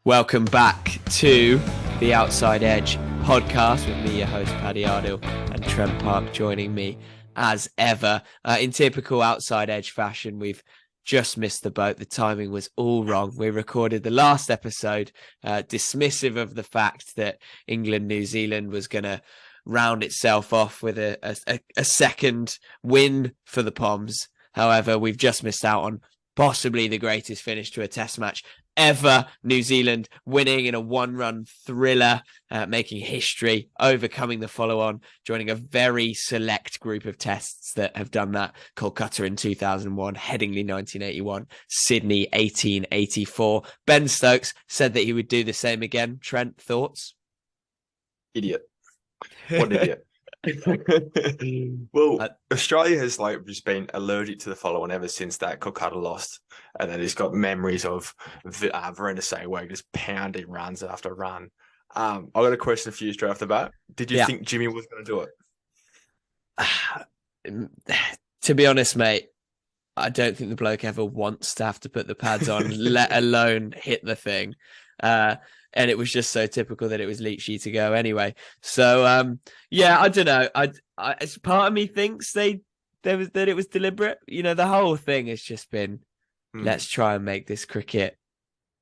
Welcome back to the Outside Edge podcast with me, your host, Paddy and Trent Park joining me as ever. In typical Outside Edge fashion, we've just missed the boat. The timing was all wrong. We recorded the last episode dismissive of the fact that England-New Zealand was going to round itself off with a second win for the Poms. However, we've just missed out on possibly the greatest finish to a test match ever. New Zealand winning in a one-run thriller, making history, overcoming the follow-on, joining a very select group of tests that have done that. Kolkata in 2001, Headingley 1981, Sydney 1884. Ben Stokes said that he would do the same again. Trent, thoughts? Idiot. What an idiot. Well, Australia has just been allergic to the follow-on ever since that Kolkata lost, and then it's got memories of Virender Sehwag just pounding runs after run. I got a question for you straight off the bat. Did you think Jimmy was going to do it? To be honest, mate, I don't think the bloke ever wants to have to put the pads on, let alone hit the thing. And it was just so typical that it was Leachy to go anyway. So, I don't know. As part of me thinks that it was deliberate. You know, the whole thing has just been, let's try and make this cricket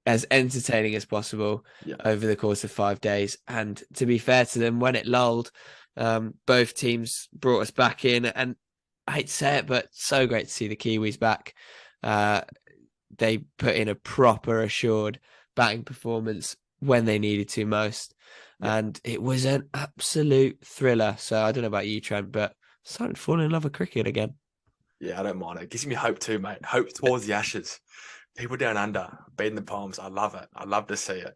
as entertaining as possible over the course of 5 days. And to be fair to them, when it lulled, both teams brought us back in. And I hate to say it, but so great to see the Kiwis back. They put in a proper assured batting performance when they needed to most. And it was an absolute thriller. So I don't know about you, Trent, but I'm starting to fall in love with cricket again. Yeah, I don't mind it. It gives me hope too, mate. Hope towards the Ashes. People down under, beating the Palms. I love it. I love to see it.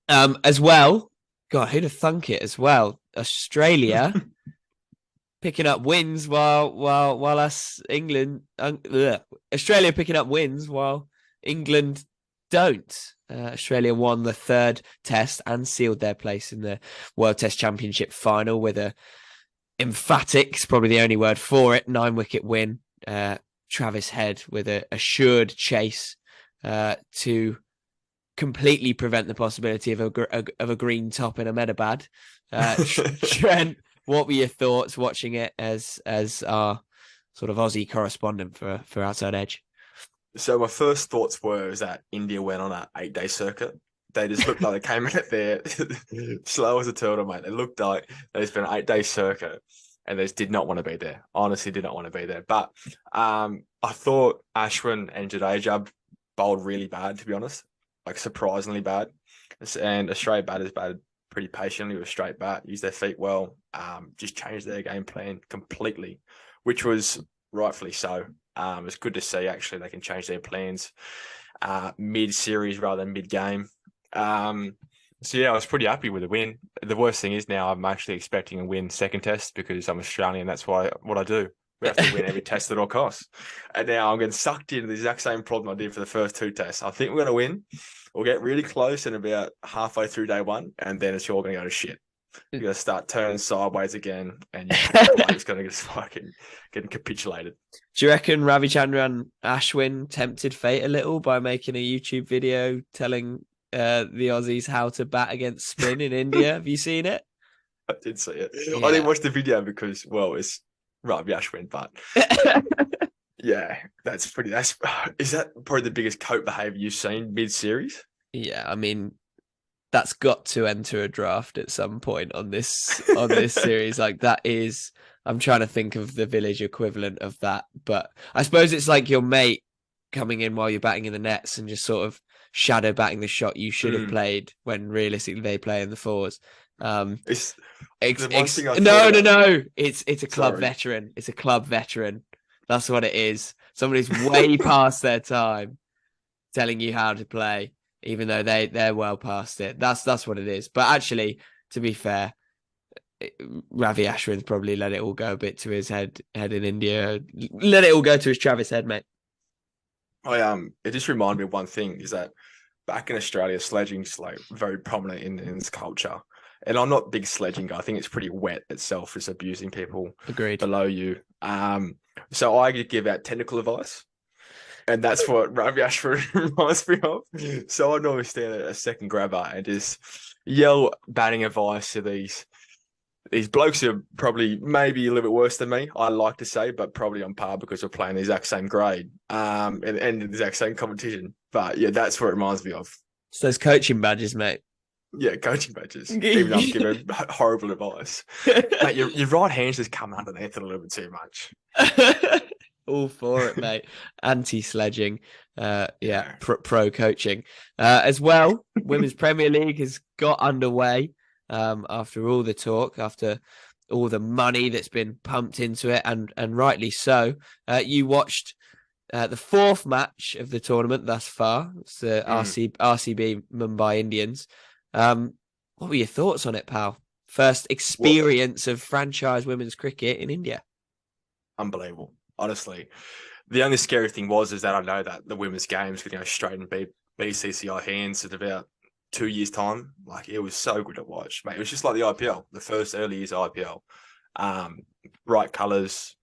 As well, God, who'd have thunk it as well? Australia picking up wins while us England... Australia picking up wins while England don't. Australia won the third test and sealed their place in the World Test Championship final with a emphatic, it's probably the only word for it, 9-wicket win. Travis Head with a assured chase to completely prevent the possibility of a green top in Ahmedabad. Trent, what were your thoughts watching it as our sort of Aussie correspondent for Outside Edge? So my first thoughts were that India went on an 8-day circuit. They just looked like they came out there slow as a turtle, mate. They looked like they spent an 8-day circuit and they just did not want to be there. Honestly, did not want to be there. But I thought Ashwin and Jadeja bowled really bad, to be honest, like surprisingly bad. And Australia batters batted pretty patiently with a straight bat, used their feet well, just changed their game plan completely, which was rightfully so. It's good to see, actually, they can change their plans mid-series rather than mid-game. I was pretty happy with the win. The worst thing is now I'm actually expecting a win second test because I'm Australian. That's what I do. We have to win every test at all costs. And now I'm getting sucked into the exact same problem I did for the first two tests. I think we're going to win. We'll get really close and about halfway through day one, and then it's all going to go to shit. You're going to start turning sideways again, and it's going to get fucking getting capitulated. Do you reckon Ravichandran Ashwin tempted fate a little by making a YouTube video telling the Aussies how to bat against spin in India? Have you seen it? I did see it. Yeah. I didn't watch the video because, well, it's Ravi Ashwin, but yeah, is that probably the biggest cope behaviour you've seen mid-series? Yeah, I mean, that's got to enter a draft at some point on this series. Like, that is, I'm trying to think of the village equivalent of that, but I suppose it's like your mate coming in while you're batting in the nets and just sort of shadow batting the shot you should have played when realistically they play in the fours. No. It's a club veteran. It's a club veteran. That's what it is. Somebody who's way past their time telling you how to play, even though they're well past it. That's what it is. But actually, to be fair, Ravi Ashwin's probably let it all go a bit to his head in India. Let it all go to his Travis Head, mate. It just reminded me of one thing, is that back in Australia, sledging's like very prominent in this culture. And I'm not a big sledging guy. I think it's pretty wet itself, just abusing people Agreed. below you. So I could give out technical advice. And that's what Rugby Ashford reminds me of. So I normally stand at a second grabber and just yell batting advice to these blokes who are probably maybe a little bit worse than me, I like to say, but probably on par because we're playing the exact same grade and the exact same competition. But yeah, that's what it reminds me of. So those coaching badges, mate. Yeah, coaching badges. Even though I'm giving horrible advice. Mate, your right hand's just come underneath it a little bit too much. All for it, mate. Anti-sledging. Pro coaching. As well, Women's Premier League has got underway after all the talk, after all the money that's been pumped into it, and rightly so. You watched the fourth match of the tournament thus far. It's the RCB Mumbai Indians. What were your thoughts on it, pal? First experience of franchise women's cricket in India. Unbelievable. Honestly, the only scary thing is that I know that the women's games could go straight in BCCI hands in about 2 years' time. Like, it was so good to watch, mate. It was just like the IPL, the first early years IPL. Bright colours,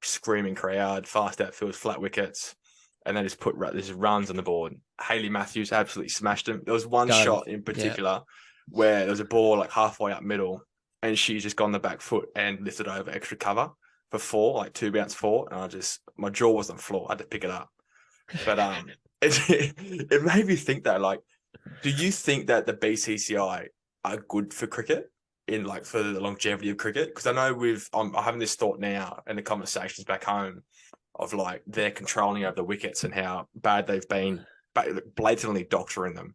screaming crowd, fast outfields, flat wickets, and then just put runs on the board. Hayley Matthews absolutely smashed him. There was one shot in particular where there was a ball like halfway up middle, and she just got on the back foot and lifted over extra cover for 4, like 2 bounce 4, and my jaw was on the floor. I had to pick it up. But it made me think that, like, do you think that the BCCI are good for cricket for the longevity of cricket? Because I know I'm having this thought now in the conversations back home of like they're controlling over the wickets and how bad they've been, blatantly doctoring them.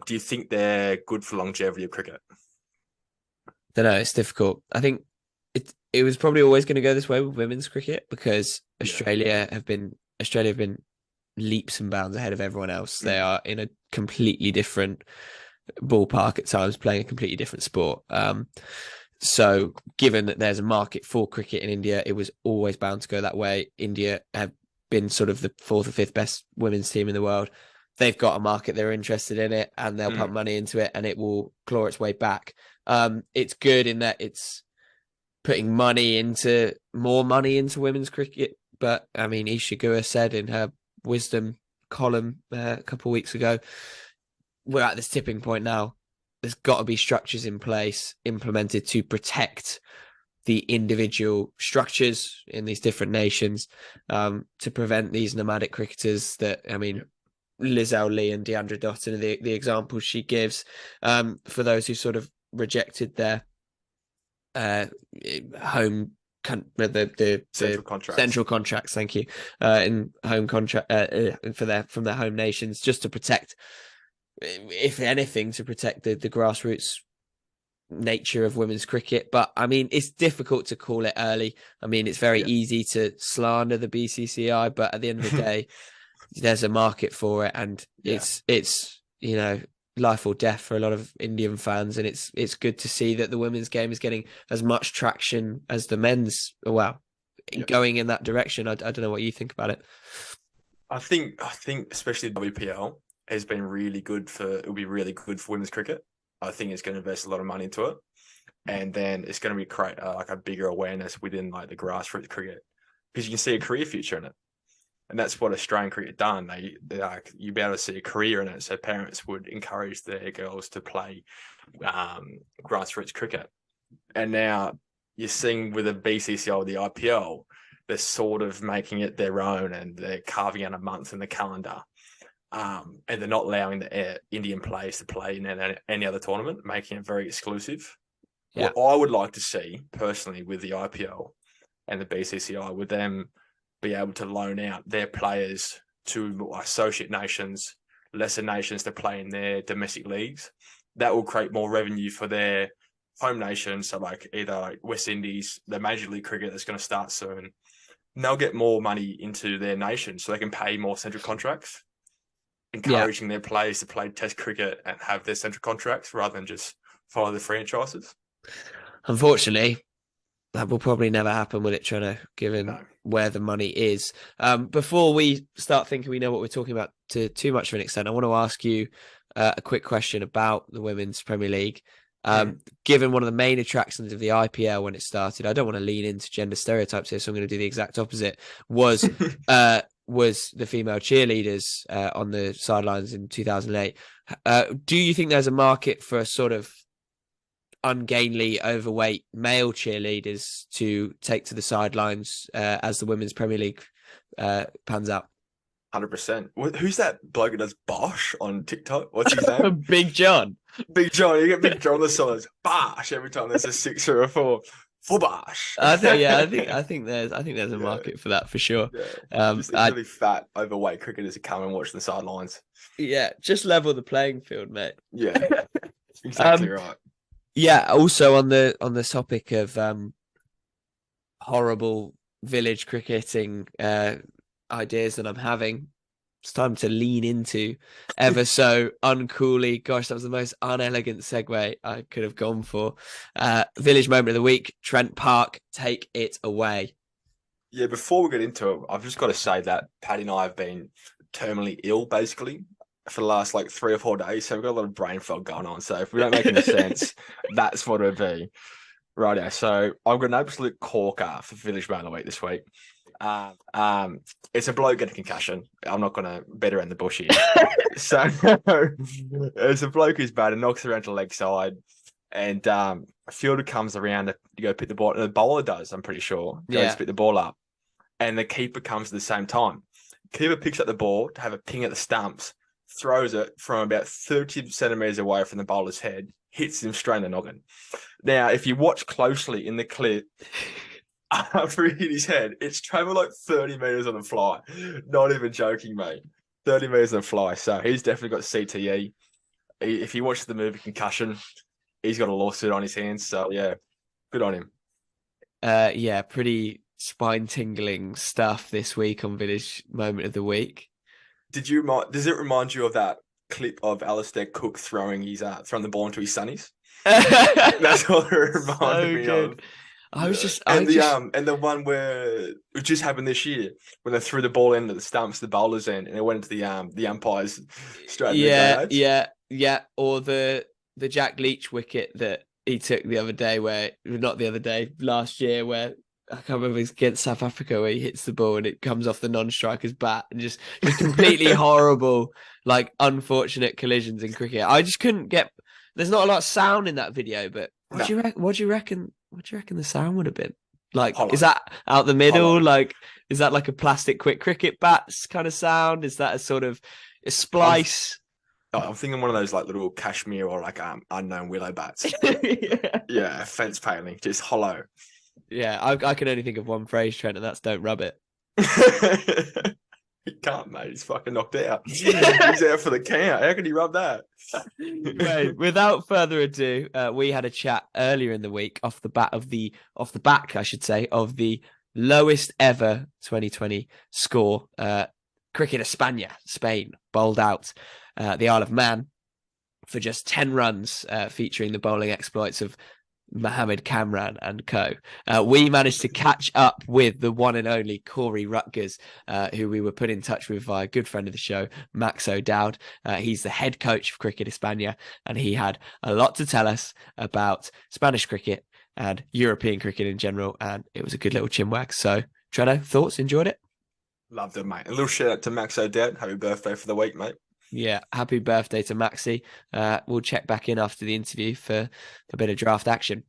Do you think they're good for longevity of cricket? Don't know. It's difficult. I think it was probably always going to go this way with women's cricket because Australia have been leaps and bounds ahead of everyone else. They are in a completely different ballpark at times, playing a completely different sport. So given that there's a market for cricket in India, it was always bound to go that way. India have been sort of the 4th or 5th best women's team in the world. They've got a market, they're interested in it, and they'll pump money into it, and it will claw its way back. It's good in that it's putting more money into women's cricket. But I mean, Isha Guha said in her wisdom column a couple of weeks ago, we're at this tipping point now. There's got to be structures in place implemented to protect the individual structures in these different nations, to prevent these nomadic cricketers that, I mean, Lizelle Lee and Deandra Dottin are the examples she gives, for those who sort of rejected their home the central contracts, thank you, in home contract from their home nations, just to protect, if anything, to protect the grassroots nature of women's cricket. But I mean, it's difficult to call it early. I mean, it's very easy to slander the BCCI, but at the end of the day, there's a market for it, and it's life or death for a lot of Indian fans, and it's good to see that the women's game is getting as much traction as the men's. Going in that direction. I don't know what you think about it. I think especially WPL has been really good it'll be really good for women's cricket. I think it's going to invest a lot of money into it, and then it's going to create a bigger awareness within like the grassroots cricket, because you can see a career future in it. And that's what Australian cricket done. You be able to see a career in it. So parents would encourage their girls to play grassroots cricket. And now you're seeing with the BCCI or the IPL, they're sort of making it their own, and they're carving out a month in the calendar. And they're not allowing the Indian players to play in any other tournament, making it very exclusive. Yeah. What I would like to see personally with the IPL and the BCCI, with them be able to loan out their players to associate nations, lesser nations to play in their domestic leagues. That will create more revenue for their home nations. So like either like West Indies, the Major League Cricket that's going to start soon, and they'll get more money into their nation so they can pay more central contracts, encouraging their players to play test cricket and have their central contracts rather than just follow the franchises. Unfortunately, that will probably never happen, will it, Treno, given where the money is. Before we start thinking we know what we're talking about to too much of an extent, I want to ask you a quick question about the Women's Premier League. Given one of the main attractions of the IPL when it started, I don't want to lean into gender stereotypes here, so I'm going to do the exact opposite, was was the female cheerleaders on the sidelines in 2008. Do you think there's a market for a sort of ungainly, overweight male cheerleaders to take to the sidelines as the Women's Premier League pans out? 100%. Who's that bloke that does Bosh on TikTok? What's his name? Big John. Big John. You get Big John on the sides. Bosh every time there's a 6 or a 4. For Bosh. I think there's a market for that for sure. Yeah. Just really fat, overweight cricketers who come and watch the sidelines. Yeah, just level the playing field, mate. Yeah, exactly right. Yeah. Also on the topic of horrible village cricketing ideas that I'm having, it's time to lean into ever so uncoolly. Gosh, that was the most unelegant segue I could have gone for. Village moment of the week. Trent Park, take it away. Yeah, before we get into it, I've just got to say that Paddy and I have been terminally ill, basically, for the last 3 or 4 days. So we've got a lot of brain fog going on. So if we don't make any sense, that's what it'll be. Right now. So I've got an absolute corker for Village moment of the week this week. It's a bloke getting a concussion. I'm not going to beat around the bush here. So it's a bloke who's bad and knocks around to the leg side, and a fielder comes around to go pick the ball. And the bowler does, I'm pretty sure, goes to pick the ball up, and the keeper comes at the same time. Keeper picks up the ball to have a ping at the stumps, throws it from about 30 centimeters away from the bowler's head, hits him straight in the noggin. Now, if you watch closely in the clip, after he hit his head, it's travelled 30 metres on the fly. Not even joking, mate. 30 metres on the fly. So he's definitely got CTE. If you watch the movie Concussion, he's got a lawsuit on his hands. So, yeah, good on him. Yeah, pretty spine-tingling stuff this week on Village Moment of the Week. Does it remind you of that clip of Alistair Cook throwing the ball into his sunnies? That's what it reminded me of. The one where it just happened this year when they threw the ball into the stumps, the bowlers in, and it went into the umpires straight. Yeah. Or the Jack Leach wicket that he took the other day, last year, where I can't remember, it's against South Africa, where he hits the ball and it comes off the non-striker's bat, and just completely horrible, unfortunate collisions in cricket. I just couldn't get. There's not a lot of sound in that video, but what do you reckon? What do you reckon the sound would have been? Is that out the middle? Is that a plastic quick cricket bats kind of sound? Is that a sort of a splice? I'm thinking one of those little cashmere or unknown willow bats. Yeah, fence paling, just hollow. Yeah, I can only think of one phrase, Trent, and that's "don't rub it." He can't, mate. He's fucking knocked out. He's out for the count. How can he rub that? Right. Without further ado, we had a chat earlier in the week off the back of the lowest ever 2020 score. Cricket España, Spain, bowled out the Isle of Man for just 10 runs, featuring the bowling exploits of Mohammed Kamran and co. We managed to catch up with the one and only Corey Rutgers, who we were put in touch with by a good friend of the show, Max O'Dowd. He's the head coach of Cricket España, and he had a lot to tell us about Spanish cricket and European cricket in general, and it was a good little chinwag. So, Treno, thoughts? Enjoyed it? Loved it, mate. A little shout out to Max O'Dowd. Happy birthday for the week, mate. Yeah, happy birthday to Maxi. We'll check back in after the interview for a bit of draft action.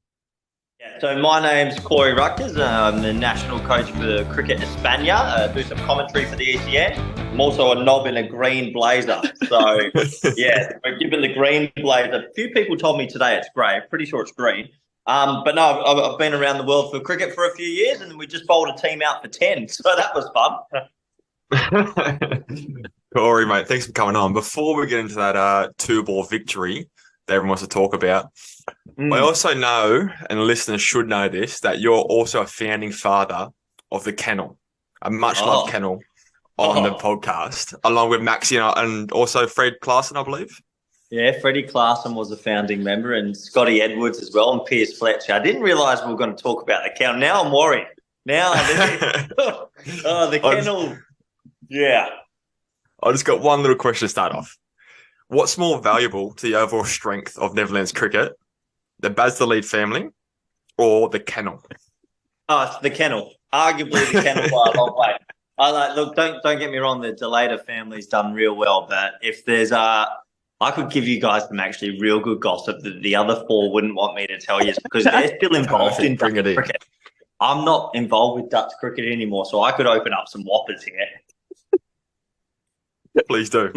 Yeah, so my name's Corey Rutgers. I'm the national coach for Cricket España. Do some commentary for the ECN. I'm also a knob in a green blazer. So, yeah, we're given the green blazer. A few people told me today it's grey. Pretty sure it's green. But no, I've been around the world for cricket for a few years, and we just bowled a team out for 10. So that was fun. Corey, mate, thanks for coming on. Before we get into that 2-ball victory that everyone wants to talk about, I also know, and listeners should know this, that you're also a founding father of the kennel, a much-loved kennel on the podcast, along with Maxi and also Fred Klaassen, I believe. Yeah, Freddie Klaassen was a founding member, and Scotty Edwards as well, and Piers Fletcher. I didn't realise we were going to talk about the kennel. Now I'm worried. The kennel. Yeah. I just got one little question to start off. What's more valuable to the overall strength of Netherlands cricket, the Baz the Lead family or the kennel? Oh, it's the kennel. Arguably the kennel by a long way. Look, don't get me wrong. The Delator family's done real well, but if there's I could give you guys some actually real good gossip that the other four wouldn't want me to tell you because they're still involved in Bring it in. cricket. I'm not involved with Dutch cricket anymore, so I could open up some whoppers here. Please do.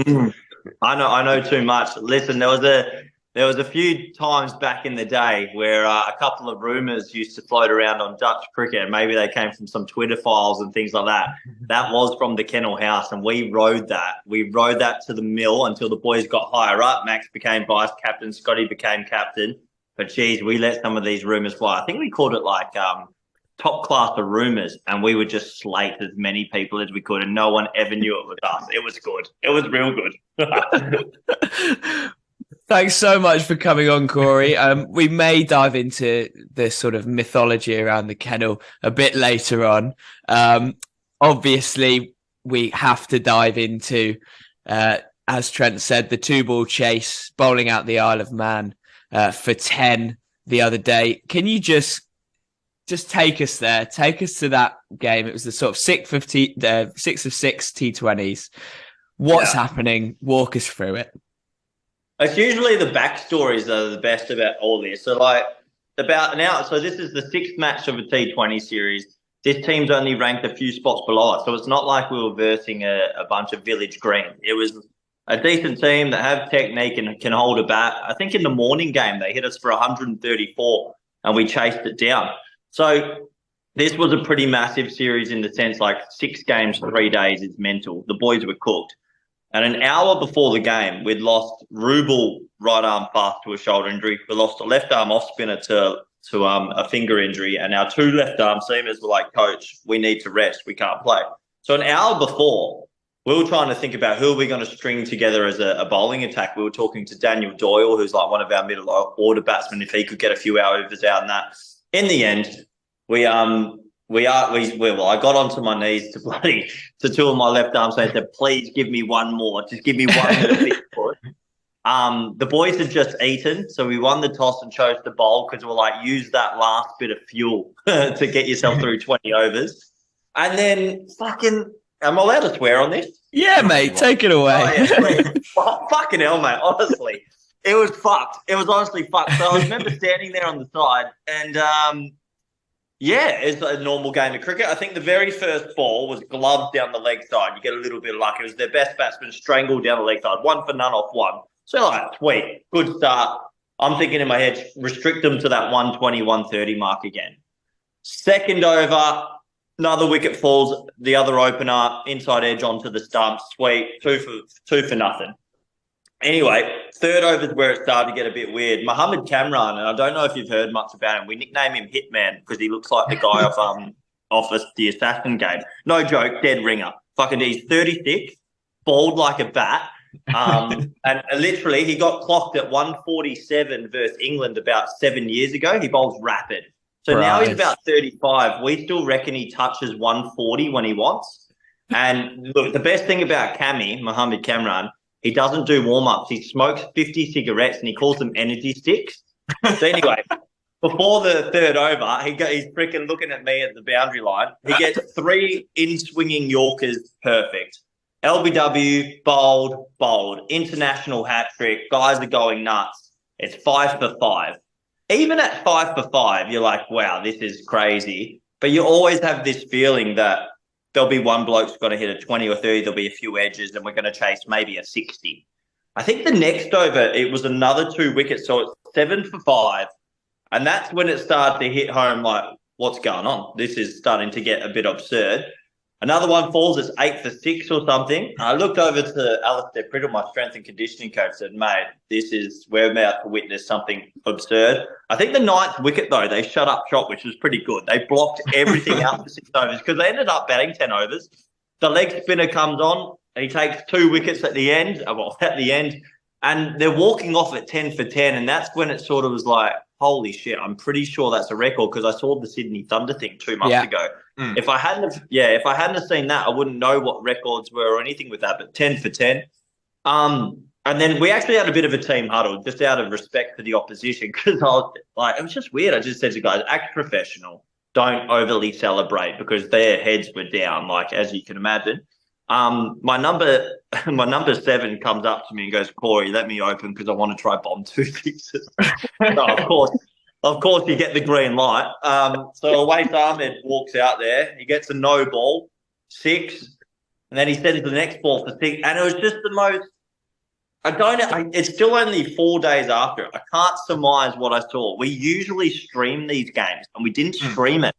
I know too much. Listen, there was a few times back in the day where a couple of rumours used to float around on Dutch cricket. Maybe they came from some Twitter files and things like that. That was from the Kennel House, and we rode that. We rode that to the mill until the boys got higher up. Max became vice captain. Scotty became captain. But, geez, we let some of these rumours fly. I think we called it like top class of rumours, and we would just slate as many people as we could, and no one ever knew it was us. It was good. It was real good. Thanks so much for coming on, Corey. We may dive into the sort of mythology around the kennel a bit later on. Obviously, we have to dive into, as Trent said, the 2-ball chase, bowling out the Isle of Man for 10 the other day. Can you just take us there? Take us to that game. It was the sort of 6 of 6 T20s. What's happening? Walk us through it. It's usually the backstories that are the best about all this. So, so this is the 6th match of a T20 series. This team's only ranked a few spots below us, so it's not like we were versing a bunch of Village Green. It was a decent team that have technique and can hold a bat. I think in the morning game, they hit us for 134, and we chased it down. So this was a pretty massive series in the sense 6 games, 3 days is mental. The boys were cooked. And an hour before the game, we'd lost Rubel right arm fast to a shoulder injury. We lost a left arm off spinner to a finger injury. And our 2 left arm seamers were like, Coach, we need to rest. We can't play. So an hour before, we were trying to think about who are we going to string together as a bowling attack. We were talking to Daniel Doyle, who's like one of our middle order batsmen, if he could get a few overs out in that. In the end, I got onto my knees to 2 of my left arms and I said, please give me one more. Just give me one more big push. The boys had just eaten, so we won the toss and chose to bowl because we're like, use that last bit of fuel to get yourself through 20 overs. And then am I allowed to swear on this? Yeah, mate, take it away. Fucking hell, mate, honestly. It was fucked. It was honestly fucked. So I remember standing there on the side and it's a normal game of cricket. I think the very first ball was gloved down the leg side. You get a little bit of luck. It was their best batsman strangled down the leg side. 1 for none off 1. So sweet, good start. I'm thinking in my head, restrict them to that 120, 130 mark again. Second over, another wicket falls. The other opener, inside edge onto the stump. Sweet, 2 for nothing. Anyway, third over is where it started to get a bit weird. Mohammed Kamran, and I don't know if you've heard much about him. We nickname him Hitman because he looks like the guy off the Assassin game. No joke, dead ringer. Fucking, he's 36, bald like a bat. And literally, he got clocked at 147 versus England about 7 years ago. He bowls rapid. So now he's about 35. We still reckon he touches 140 when he wants. And look, the best thing about Mohammed Kamran, he doesn't do warm-ups. He smokes 50 cigarettes and he calls them energy sticks. So anyway, before the third over, he's freaking looking at me at the boundary line. He gets 3 in-swinging Yorkers perfect. LBW, bowled. International hat trick. Guys are going nuts. It's 5 for 5. Even at 5 for 5, you're like, wow, this is crazy. But you always have this feeling that there'll be one bloke's got to hit a 20 or 30. There'll be a few edges and we're going to chase maybe a 60. I think the next over, it was another 2 wickets. So it's 7 for 5. And that's when it started to hit home like, what's going on? This is starting to get a bit absurd. Another one falls, it's 8 for 6 or something. I looked over to Alistair Priddle, my strength and conditioning coach, said, mate, we're about to witness something absurd. I think the 9th wicket, though, they shut up shop, which was pretty good. They blocked everything out for 6 overs because they ended up batting 10 overs. The leg spinner comes on, and he takes 2 wickets at the end, and they're walking off at 10 for 10, and that's when it sort of was like, holy shit, I'm pretty sure that's a record because I saw the Sydney Thunder thing 2 months ago. If I hadn't have seen that, I wouldn't know what records were or anything with that, but 10 for 10. And then we actually had a bit of a team huddle just out of respect for the opposition because I was like, it was just weird. I just said to guys, act professional. don't overly celebrate because their heads were down, like as you can imagine. My number 7 comes up to me and goes, "Corey, let me open because I want to try bomb 2 pieces." So of course, you get the green light. So Awais Ahmed walks out there. He gets a no ball, 6, and then he sends the next ball for 6. And it was just the most. It's still only 4 days after. I can't surmise what I saw. We usually stream these games, and we didn't stream it.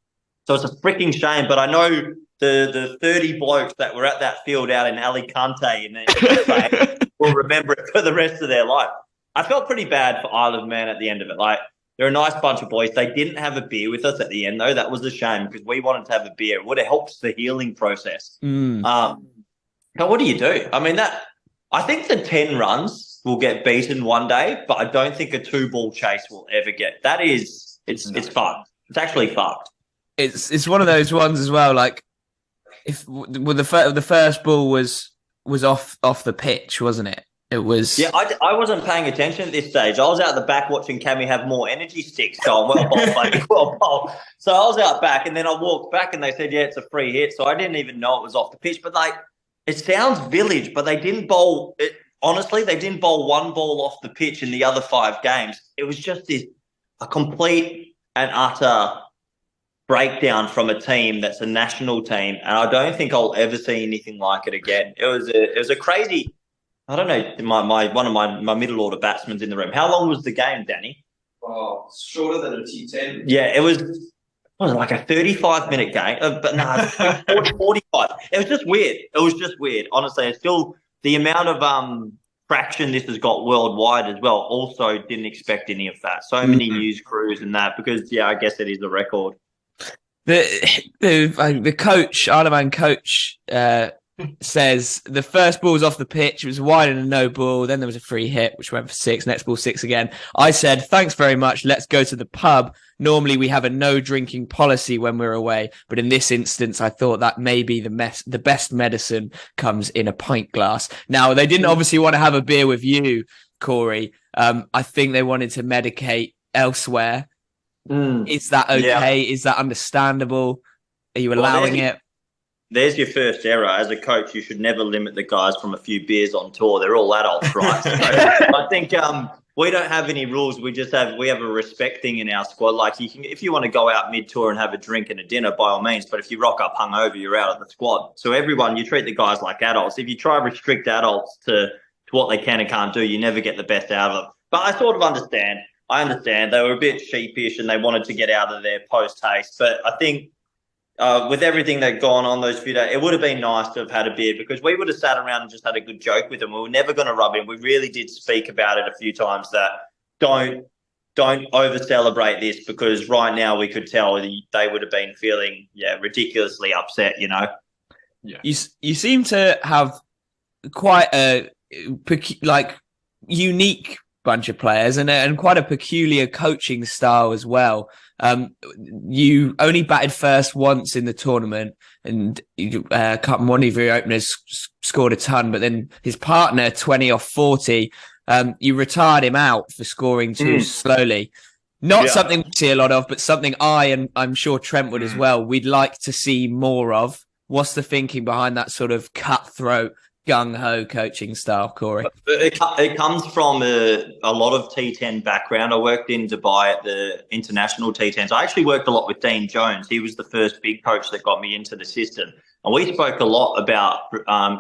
So it's a freaking shame. But I know the 30 blokes that were at that field out in Alicante in the will remember it for the rest of their life. I felt pretty bad for Isle of Man at the end of it. Like, they're a nice bunch of boys. They didn't have a beer with us at the end, though. That was a shame because we wanted to have a beer. It would have helped the healing process. But what do you do? I mean, I think the 10 runs will get beaten one day, but I don't think a 2-ball chase will ever get. It's fucked. It's actually fucked. It's one of those ones as well. Like, the first ball was off the pitch, wasn't it? It was. Yeah, I wasn't paying attention at this stage. I was out the back watching Cammy have more energy sticks going. Well, buddy, well, bowl. So I was out back, and then I walked back, and they said, "Yeah, it's a free hit." So I didn't even know it was off the pitch. But like, it sounds village, but they didn't bowl. Honestly, they didn't bowl one ball off the pitch in the other 5 games. It was just a complete and utter breakdown from a team that's a national team, and I don't think I'll ever see anything like it again. It was a crazy. I don't know. One of my middle order batsmen's in the room. How long was the game, Danny? Oh, shorter than a T10. Yeah, it was like a 35-minute game, but no, 45. It was just weird. Honestly, it's still the amount of fraction this has got worldwide as well. Also, didn't expect any of that. So many news crews and that because I guess it is the record. The coach, Isle of Man coach, says the first ball was off the pitch. It was wide and a no ball. Then there was a free hit, which went for 6. Next ball, 6 again. I said, "Thanks very much. Let's go to the pub. Normally we have a no drinking policy when we're away. But in this instance, I thought that maybe the best medicine comes in a pint glass." Now, they didn't obviously want to have a beer with you, Corey. I think they wanted to medicate elsewhere. Is that okay? Yeah. Is that understandable? Are you allowing it? There's your first error. As a coach, you should never limit the guys from a few beers on tour. They're all adults, right? So I think we don't have any rules. We have a respect thing in our squad. Like, if you want to go out mid-tour and have a drink and a dinner, by all means. But if you rock up hungover, you're out of the squad. So you treat the guys like adults. If you try to restrict adults to what they can and can't do, you never get the best out of them. But I sort of understand. I understand. They were a bit sheepish and they wanted to get out of their post-haste. But I think with everything that gone on those few days, it would have been nice to have had a beer because we would have sat around and just had a good joke with them. We were never going to rub in. We really did speak about it a few times that don't over-celebrate this because right now we could tell they would have been feeling ridiculously upset, Yeah. You seem to have quite a unique bunch of players and quite a peculiar coaching style as well. You only batted first once in the tournament and one of your openers scored a ton, but then his partner 20 off 40, you retired him out for scoring too slowly. Not something we see a lot of, but something and I'm sure Trent would as well, we'd like to see more of. What's the thinking behind that sort of cutthroat, gung-ho coaching style, Corey? It comes from a lot of T10 background. I worked in Dubai at the international T10s. I actually worked a lot with Dean Jones. He was the first big coach that got me into the system. And we spoke a lot about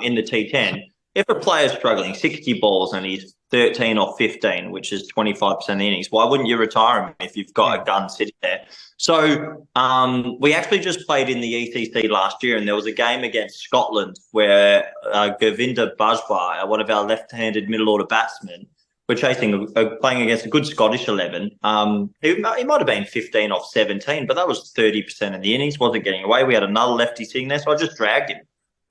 in the T10, if a player's struggling 60 balls and he's 13 or 15, which is 25% of the innings, why wouldn't you retire him if you've got a gun sitting there? So we actually just played in the ECC last year and there was a game against Scotland where Govinda Bajwa, one of our left-handed middle-order batsmen, were playing against a good Scottish 11. He might have been 15 off 17, but that was 30% of the innings, wasn't getting away. We had another lefty sitting there, so I just dragged him.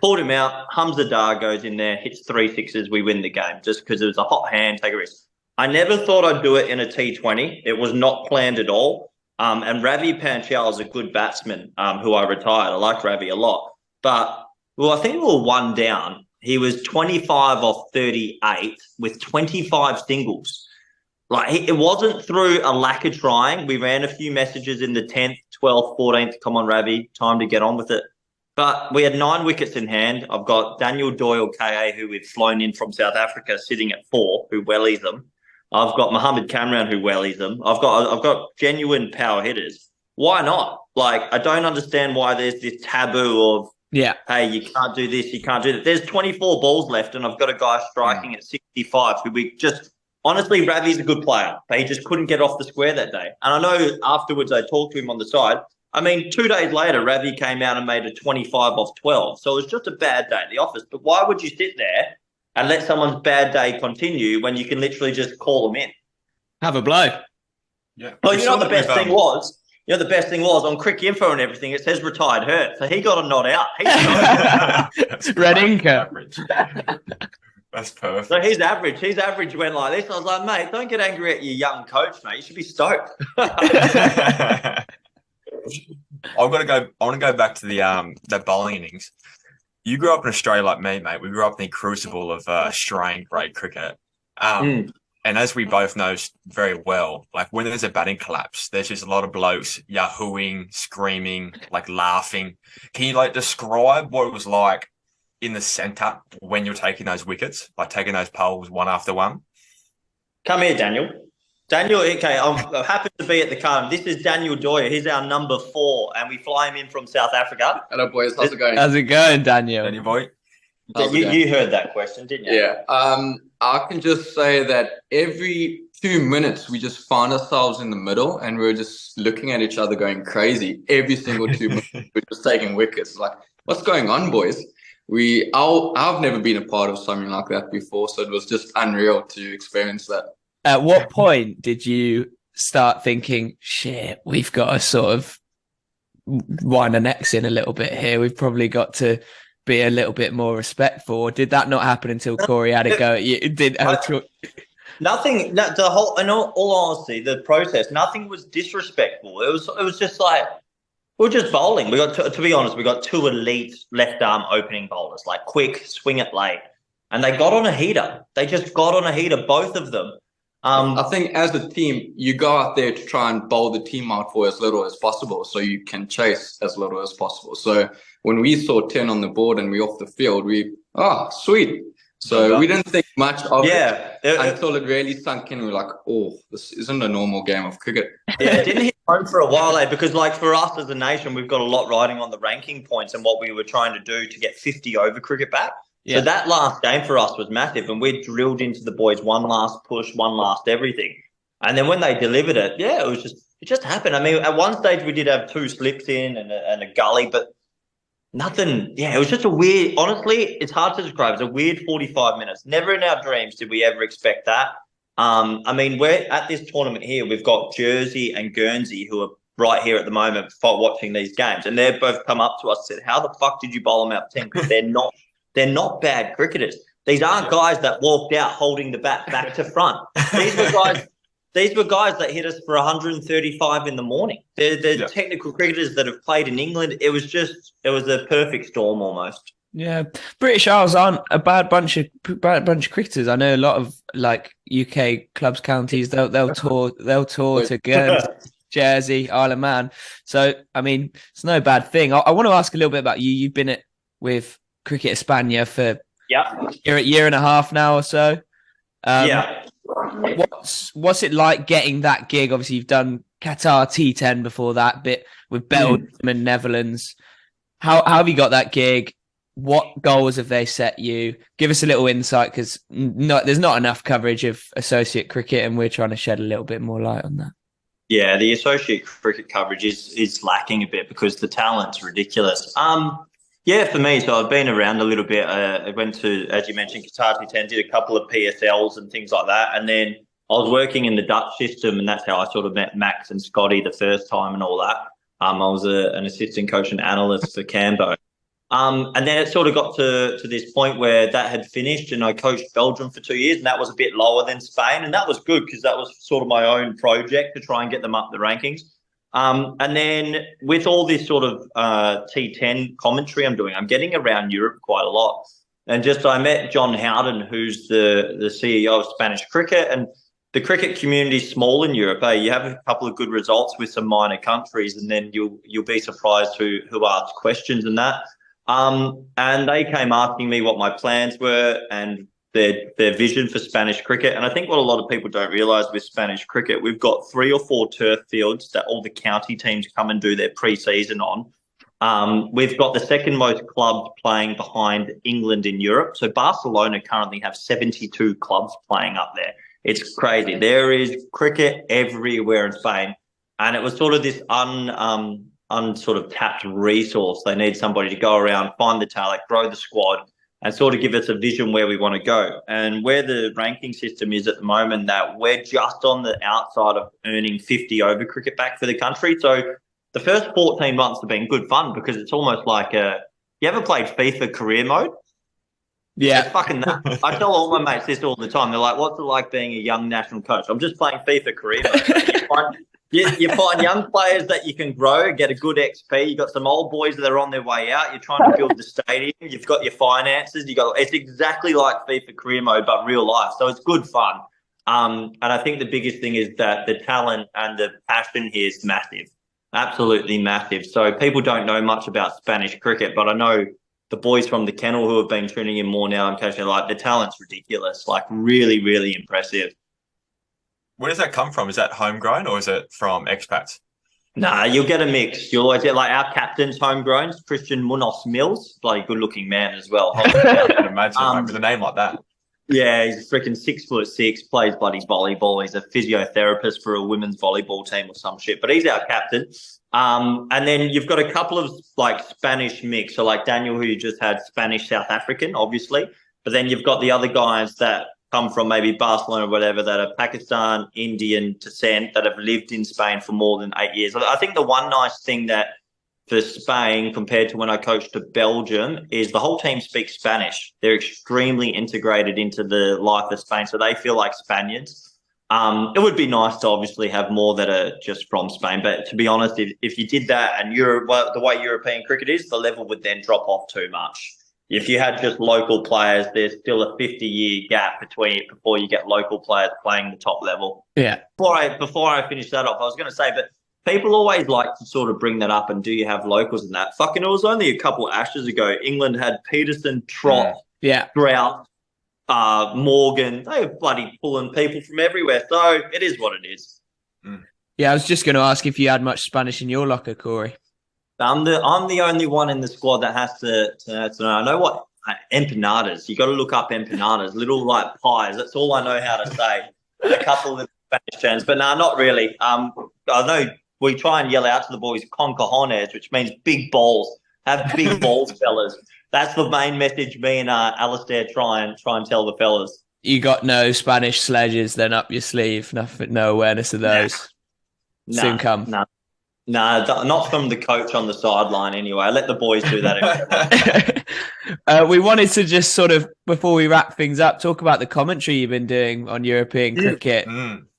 Pulled him out. Hamza Dar goes in there, hits 3 sixes. We win the game just because it was a hot hand, take a risk. I never thought I'd do it in a T20. It was not planned at all. And Ravi Panchal is a good batsman who I retired. I like Ravi a lot. But, I think we were 1 down. He was 25 off 38 with 25 singles. Like, it wasn't through a lack of trying. We ran a few messages in the 10th, 12th, 14th, come on, Ravi, time to get on with it. But we had 9 wickets in hand. I've got Daniel Doyle-Calle, who we've flown in from South Africa, sitting at 4, who wellies them. I've got Mohammed Kamran, who wellies them. I've got genuine power hitters. Why not? Like, I don't understand why there's this taboo of, hey, you can't do this, you can't do that. There's 24 balls left, and I've got a guy striking at 65 who we just – honestly, Ravi's a good player, but he just couldn't get off the square that day. And I know afterwards I talked to him on the side. I mean, 2 days later, Ravi came out and made a 25 off 12. So it was just a bad day at the office. But why would you sit there and let someone's bad day continue when you can literally just call them in? Have a blow. Yeah. Well, you know what the best thing was? You know, the best thing was on Crick Info and everything, it says retired hurt. So he got a nod out. Red Inca. That's perfect. So his average went like this. I was like, mate, don't get angry at your young coach, mate. You should be stoked. I want to go back to the bowling innings. You grew up in Australia like me, mate. We grew up in the crucible of Australian grade cricket. And as we both know very well, like when there's a batting collapse, there's just a lot of blokes yahooing, screaming, like laughing. Can you like describe what it was like in the centre when you're taking those wickets, like taking those poles one after one? Come here, Daniel. Daniel, okay, I'm happy to be at the camp. This is Daniel Doyle. He's our number 4, and we fly him in from South Africa. Hello, boys. How's it going? How's it going, Daniel? Daniel boy. You heard that question, didn't you? Yeah. I can just say that every 2 minutes we just find ourselves in the middle and we're just looking at each other going crazy. Every single 2 minutes we're just taking wickets. Like, what's going on, boys? I've never been a part of something like that before, so it was just unreal to experience that. At what point did you start thinking, shit, we've got to sort of wind our necks in a little bit here? We've probably got to be a little bit more respectful. Or did that not happen until Corey had a go at you? Nothing. The whole, in all honesty, the process, nothing was disrespectful. It was just like we're just bowling. We got to be honest, we got 2 elite left arm opening bowlers, like quick, swing it late, and they got on a heater. They just got on a heater, both of them. I think as a team, you go out there to try and bowl the team out for as little as possible so you can chase as little as possible. So when we saw 10 on the board and we off the field, sweet. So we didn't think much of it until it really sunk in. We're like, oh, this isn't a normal game of cricket. Yeah, it didn't hit home for a while, because like for us as a nation, we've got a lot riding on the ranking points and what we were trying to do to get 50 over cricket back. Yeah. So that last game for us was massive, and we drilled into the boys one last push, one last everything. And then when they delivered it, it just happened. I mean, at one stage we did have 2 slips in and a gully, but nothing. Yeah, it was just a weird, honestly, it's hard to describe. It's a weird 45 minutes. Never in our dreams did we ever expect that. I mean, we're at this tournament here. We've got Jersey and Guernsey who are right here at the moment watching these games, and they've both come up to us and said, how the fuck did you bowl them out 10? Because they're not bad cricketers. These aren't guys that walked out holding the bat back to front. These were guys that hit us for 135 in the morning. They're technical cricketers that have played in England. It was a perfect storm almost. Yeah, British Isles aren't a bad bunch of cricketers. I know a lot of like UK clubs, counties. They'll tour to Guernsey, Jersey, Isle of Man. So I mean, it's no bad thing. I want to ask a little bit about you. You've been with Cricket España for a year and a half now or so. What's it like getting that gig? Obviously, you've done Qatar T10 before that, bit with Belgium and Netherlands. How have you got that gig? What goals have they set you? Give us a little insight, because there's not enough coverage of associate cricket, and we're trying to shed a little bit more light on that. Yeah, the associate cricket coverage is lacking a bit because the talent's ridiculous. Yeah, for me, so I've been around a little bit. I went to, as you mentioned, Qatar T10, did a couple of PSLs and things like that. And then I was working in the Dutch system, and that's how I sort of met Max and Scotty the first time and all that. I was an assistant coach and analyst for Cambo. And then it sort of got to this point where that had finished, and I coached Belgium for 2 years, and that was a bit lower than Spain. And that was good because that was sort of my own project to try and get them up the rankings. And then with all this sort of T10 commentary I'm getting around Europe quite a lot. And I met John Howden, who's the CEO of Spanish cricket. And the cricket community is small in Europe. You have a couple of good results with some minor countries, and then you'll be surprised who asks questions and that. And they came asking me what my plans were and their vision for Spanish cricket. And I think what a lot of people don't realise with Spanish cricket, we've got 3 or 4 turf fields that all the county teams come and do their pre-season on. We've got the second most clubs playing behind England in Europe. So Barcelona currently have 72 clubs playing up there. It's crazy. There is cricket everywhere in Spain. And it was sort of this sort of tapped resource. They need somebody to go around, find the talent, grow the squad, and sort of give us a vision where we want to go. And where the ranking system is at the moment, that we're just on the outside of earning 50 over cricket back for the country. So the first 14 months have been good fun because it's almost like you ever played FIFA career mode? Yeah. It's fucking that. I tell all my mates this all the time. They're like, what's it like being a young national coach? I'm just playing FIFA career mode. You find young players that you can grow, get a good XP. You've got some old boys that are on their way out. You're trying to build the stadium. You've got your finances. It's exactly like FIFA career mode, but real life. So it's good fun. And I think the biggest thing is that the talent and the passion here is massive, absolutely massive. So people don't know much about Spanish cricket, but I know the boys from the kennel who have been tuning in more now, like the talent's ridiculous, like really, really impressive. Where does that come from? Is that homegrown or is it from expats? Nah, you'll get a mix. You'll always get like our captain's homegrown, Christian Munoz Mills, bloody good-looking man as well. I can imagine mate, with a name like that. Yeah, he's freaking 6'6", plays bloody volleyball. He's a physiotherapist for a women's volleyball team or some shit, but he's our captain. And then you've got a couple of like Spanish mix. So like Daniel, who you just had, Spanish South African, obviously. But then you've got the other guys that come from maybe Barcelona or whatever that are Pakistan, Indian descent that have lived in Spain for more than 8 years. I think the one nice thing that for Spain compared to when I coached to Belgium is the whole team speaks Spanish. They're extremely integrated into the life of Spain, so they feel like Spaniards. It would be nice to obviously have more that are just from Spain, but to be honest, if you did that and the way European cricket is, the level would then drop off too much. If you had just local players, there's still a 50-year gap before you get local players playing the top level. Yeah. Before I finish that off, I was going to say, but people always like to sort of bring that up and do you have locals in that? Fucking it was only a couple of Ashes ago. England had Peterson, Trott, Drought, Morgan. They were bloody pulling people from everywhere. So it is what it is. Yeah, I was just going to ask if you had much Spanish in your locker, Corey. I'm the only one in the squad that has to know. I know what empanadas. You got to look up empanadas, little like pies. That's all I know how to say. A couple of Spanish terms, but no, not really. I know we try and yell out to the boys "con cojones," which means big balls. Have big balls, fellas. That's the main message me and Alistair try and tell the fellas. You got no Spanish sledges then up your sleeve? Nothing, no awareness of those. Soon come. No, not from the coach on the sideline anyway. I let the boys do that. We wanted to just sort of, before we wrap things up, talk about the commentary you've been doing on European cricket.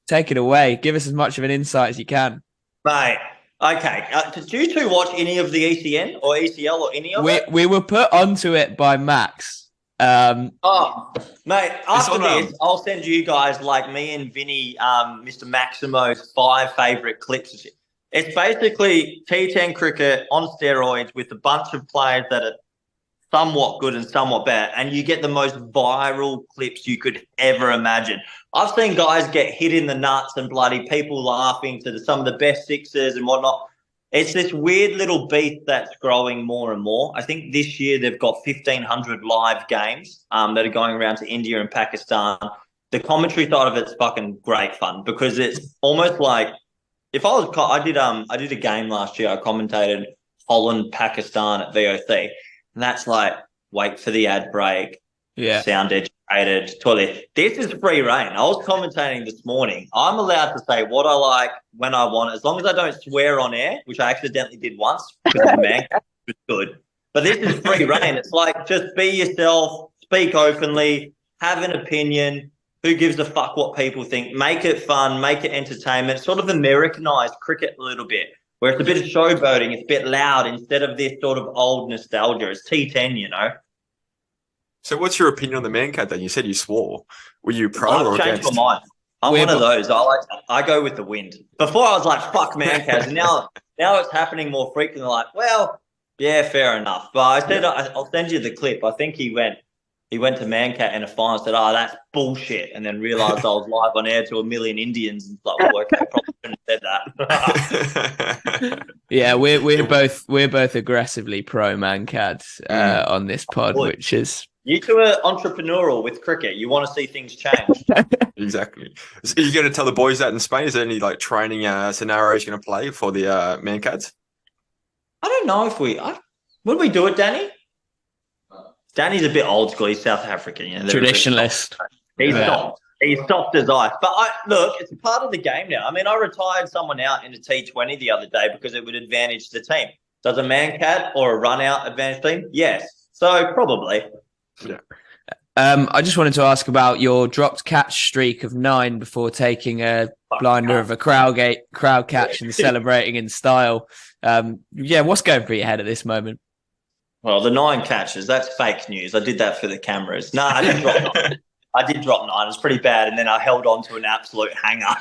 Take it away. Give us as much of an insight as you can. Mate, okay. Did you two watch any of the ECN or ECL or any of it? We were put onto it by Max. Mate, after this, I'll send you guys, like me and Vinny, Mr. Maximo's 5 favourite clips. It's basically T10 cricket on steroids with a bunch of players that are somewhat good and somewhat bad, and you get the most viral clips you could ever imagine. I've seen guys get hit in the nuts and bloody people laughing to some of the best sixers and whatnot. It's this weird little beat that's growing more and more. I think this year they've got 1,500 live games that are going around to India and Pakistan. The commentary side of it's fucking great fun because it's almost like I did a game last year. I commentated Holland, Pakistan at VOC. And that's like, wait for the ad break. Yeah. Sound educated, toilet. This is free reign. I was commentating this morning. I'm allowed to say what I like when I want, as long as I don't swear on air, which I accidentally did once because the man was good. But this is free reign. It's like, just be yourself, speak openly, have an opinion. Who gives a fuck what people think? Make it fun, make it entertainment. Sort of Americanized cricket a little bit, where it's a bit of showboating, it's a bit loud instead of this sort of old nostalgia. It's T10, you know. So what's your opinion on the man cat then? You said you swore. Were you pro or I've changed against? my mind. I'm one of those. I go with the wind. Before I was like, fuck Mancats. And now it's happening more frequently. Like, well, yeah, fair enough. But I said, I'll send you the clip. I think he went to Mancat in a final and said, oh, that's bullshit. And then realized I was live on air to a million Indians. And like, well, okay, probably shouldn't have said that. Yeah, we're both aggressively pro Mancats on this pod, which is... You two are entrepreneurial with cricket. You want to see things change. Exactly. Are you going to tell the boys that in Spain? Is there any like training scenarios you're going to play for the Mancats? I don't know if would we do it, Danny? Danny's a bit old school. He's South African. You know, traditionalist. He's soft. He's soft as ice. But look, it's part of the game now. I mean, I retired someone out in a T20 the other day because it would advantage the team. Does a Mancat or a run-out advantage team? Yes. So probably. Yeah. I just wanted to ask about your dropped catch streak of 9 before taking a blinder of a crowd catch and celebrating in style. What's going through your head at this moment? Well, the 9 catches, that's fake news. I did that for the cameras. No, I didn't drop 9. I did drop 9. It was pretty bad, and then I held on to an absolute hanger.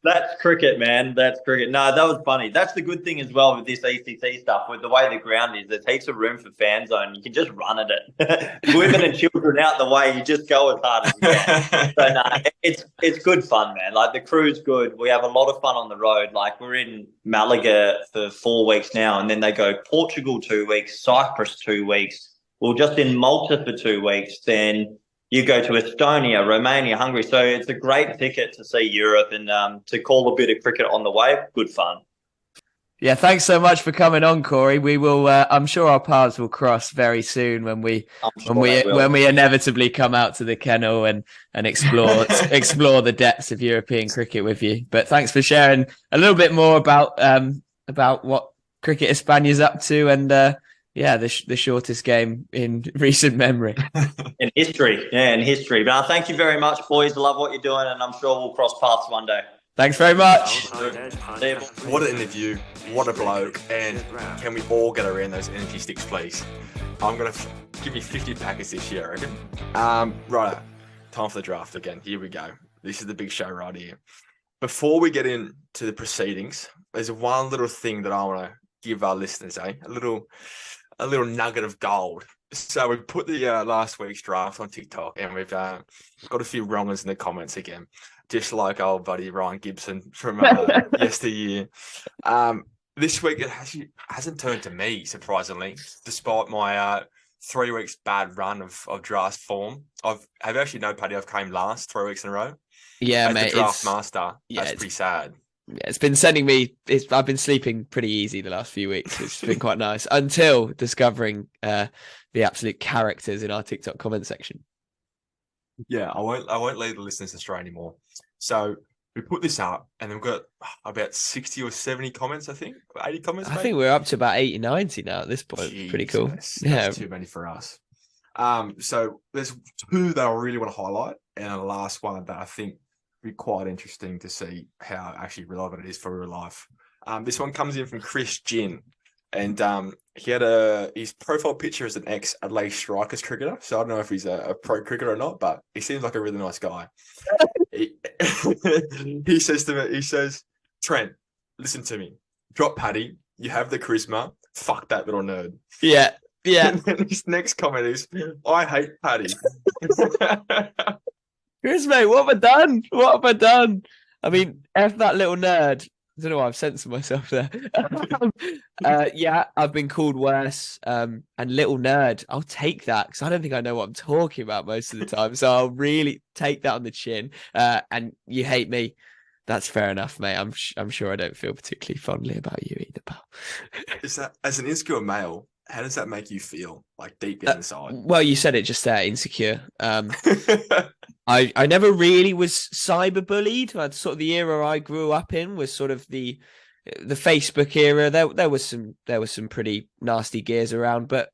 That's cricket, man. That's cricket. No, that was funny. That's the good thing as well with this ECT stuff. With the way the ground is, there's heaps of room for fan zone. You can just run at it. Women and children out the way, you just go as hard as you can. So, no, it's good fun, man. Like, the crew's good. We have a lot of fun on the road. Like, we're in Malaga for 4 weeks now, and then they go Portugal 2 weeks, Cyprus 2 weeks. We're just in Malta for 2 weeks. Then you go to Estonia, Romania, Hungary. So it's a great ticket to see Europe and to call a bit of cricket on the way. Good fun. Yeah, thanks so much for coming on, Corey. We will. I'm sure our paths will cross very soon when we inevitably come out to the kennel and explore the depths of European cricket with you. But thanks for sharing a little bit more about what Cricket España's up to and the shortest game in recent memory. In history. Yeah, in history. But thank you very much, boys. I love what you're doing, and I'm sure we'll cross paths one day. Thanks very much. What an interview. What a bloke. And can we all get around those energy sticks, please? I'm going to give me 50 packets this year, I reckon. Right. Time for the draft again. Here we go. This is the big show right here. Before we get into the proceedings, there's one little thing that I want to give our listeners, a little nugget of gold. So we put the last week's draft on TikTok, and we've got a few wrongers in the comments again, just like old buddy Ryan Gibson from yesteryear. This week it hasn't turned to me, surprisingly, despite my 3 weeks bad run of draft form. Have you actually know, Paddy, I've came last 3 weeks in a row. Yeah, as mate. The draft master. That's pretty sad. Yeah, it's been sending me. I've been sleeping pretty easy the last few weeks. It's been quite nice until discovering the absolute characters in our TikTok comment section. Yeah, I won't leave the listeners astray anymore. So we put this up, and we've got about 60 or 70 comments. I think 80 comments. I think we're up to about 80, 90 now at this point. Jeez, pretty cool. That's too many for us. So there's 2 that I really want to highlight, and the last one that I think be quite interesting to see how actually relevant it is for real life. This one comes in from Chris Gin, and he had his profile picture as an ex-Adelaide Strikers cricketer. So I don't know if he's a pro cricketer or not, but he seems like a really nice guy. He says, Trent, listen to me. Drop Paddy. You have the charisma. Fuck that little nerd. Yeah. And then his next comment is, I hate Paddy. Chris, mate, what have I done? I mean, F that little nerd. I don't know why I've censored myself there. I've been called worse. And little nerd, I'll take that because I don't think I know what I'm talking about most of the time. So I'll really take that on the chin. And you hate me. That's fair enough, mate. I'm sure I don't feel particularly fondly about you either, pal. Is that, as an insecure male, how does that make you feel, like deep down inside? Well, you said it just there, insecure. I never really was cyberbullied. Sort of the era I grew up in was sort of the Facebook era. There was some pretty nasty gears around, but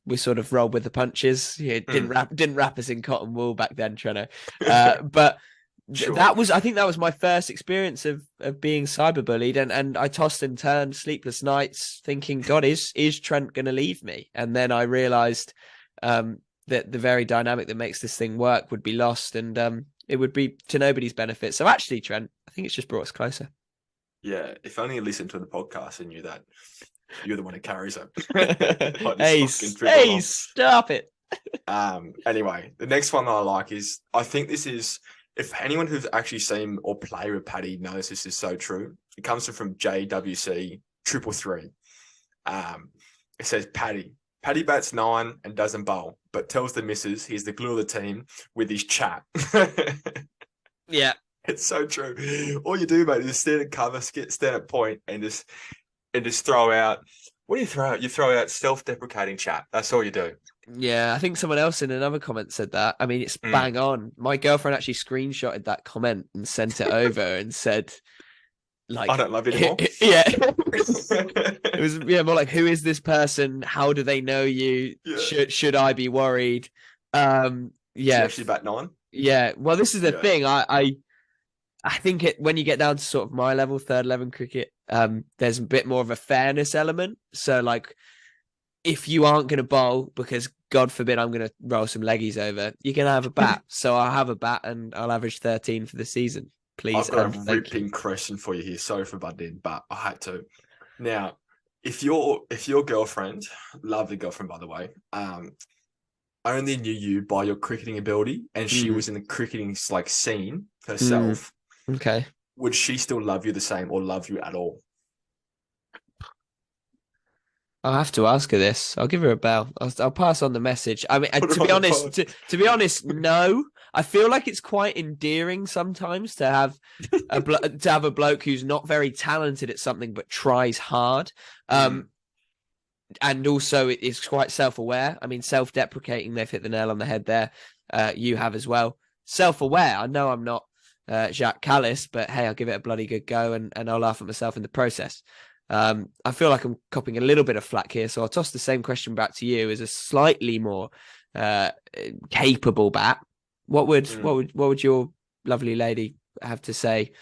we sort of rolled with the punches. Yeah, didn't wrap us in cotton wool back then, Treno. But sure. I think that was my first experience of being cyberbullied, and I tossed and turned sleepless nights thinking, God, is Trent going to leave me? And then I realized that the very dynamic that makes this thing work would be lost. And it would be to nobody's benefit. So actually, Trent, I think it's just brought us closer. Yeah, if only you listened to the podcast and knew that you're the one who carries it. Hey, stop it. Anyway, the next one that I like is, I think this is, if anyone who's actually seen or played with Paddy knows this is so true. It comes from JWC 333. It says Paddy bats 9 and doesn't bowl, but tells the missus he's the glue of the team with his chat. Yeah. It's so true. All you do, mate, is stand at cover, stand at point, and just throw out. What do you throw out? You throw out self-deprecating chat. That's all you do. Yeah, I think someone else in another comment said that. I mean, it's bang on. My girlfriend actually screenshotted that comment and sent it over and said, like, I don't love you anymore. Yeah. It was more like, who is this person? How do they know you? Yeah. Should I be worried? Yeah. Actually bat 9. Yeah. Well, this is the thing. I think when you get down to sort of my level, 3rd level cricket, there's a bit more of a fairness element. So, like, if you aren't going to bowl, because God forbid I'm going to roll some leggies over, you're going to have a bat. So I'll have a bat and I'll average 13 for the season. Please. I've got a ripping question for you here. Sorry for butting in, but I had to. Now, if your girlfriend, lovely girlfriend by the way, only knew you by your cricketing ability, and she was in the cricketing like scene herself, okay, would she still love you the same or love you at all? I'll have to ask her this. I'll give her a bell. I'll pass on the message. I mean, to be honest, no. I feel like it's quite endearing sometimes to have a bloke who's not very talented at something but tries hard, and also it is quite self-aware. I mean, self-deprecating. They've hit the nail on the head there. You have as well. Self-aware. I know I'm not Jacques Callis, but hey, I'll give it a bloody good go, and I'll laugh at myself in the process. I feel like I'm copping a little bit of flack here, so I'll toss the same question back to you as a slightly more capable bat. What would your lovely lady have to say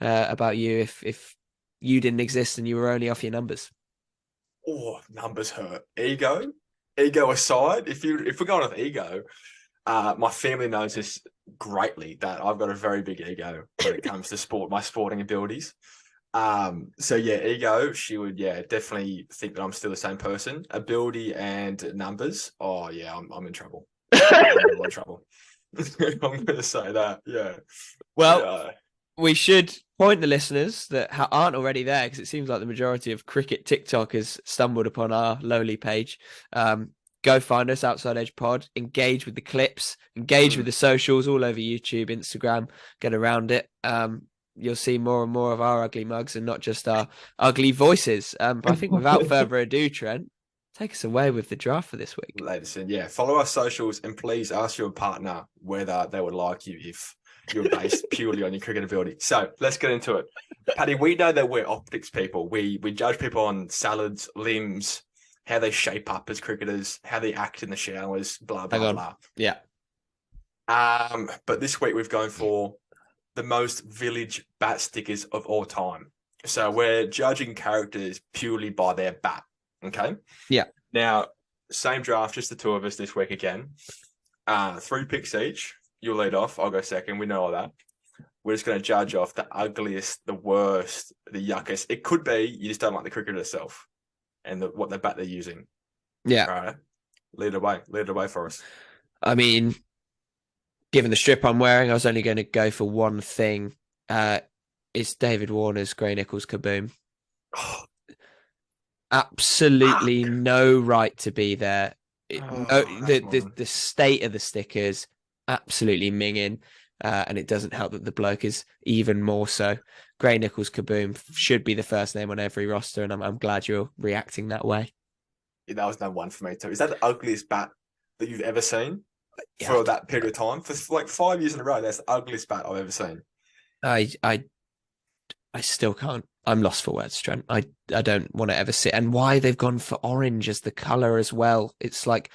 about you if you didn't exist and you were only off your numbers? Oh, numbers hurt. Ego aside, if we're going off ego, my family knows this greatly, that I've got a very big ego when it comes to sport, my sporting abilities. So yeah, ego, she would definitely think that I'm still the same person. Ability and numbers, oh yeah, I'm in trouble. I'm in trouble. I'm gonna say that. Yeah. Well, we should point the listeners that aren't already there, because it seems like the majority of cricket TikTok has stumbled upon our lowly page. Go find us, Outside Edge Pod. Engage with the clips. Engage with the socials all over YouTube, Instagram. Get around it. You'll see more and more of our ugly mugs and not just our ugly voices. But I think without further ado, Trent, take us away with the draft for this week. Ladies and follow our socials, and please ask your partner whether they would like you if you're based purely on your cricket ability. So let's get into it. Paddy, we know that we're optics people. We judge people on salads, limbs, how they shape up as cricketers, how they act in the showers, blah, blah, blah. Yeah. But this week we've gone for the most village bat stickers of all time. So we're judging characters purely by their bat. Okay. Yeah. Now, same draft, just the two of us this week again. 3 picks each. You'll lead off. I'll go second. We know all that. We're just going to judge off the ugliest, the worst, the yuckest. It could be you just don't like the cricketer itself and what the bat they're using. Yeah. All right. Lead it away. Lead it away for us. I mean, given the strip I'm wearing, I was only going to go for one thing. It's David Warner's Gray Nichols Kaboom. Absolutely no right to be there. The state of the stickers, absolutely minging. And it doesn't help that the bloke is even more so. Gray Nichols Kaboom should be the first name on every roster, and I'm glad you're reacting that way. Yeah, that was no one for me too. Is that the ugliest bat that you've ever seen for that period of time? For like 5 years in a row, that's the ugliest bat I've ever seen. I still can't. I'm lost for words, Trent. I don't want to ever see. And why they've gone for orange as the colour as well. It's like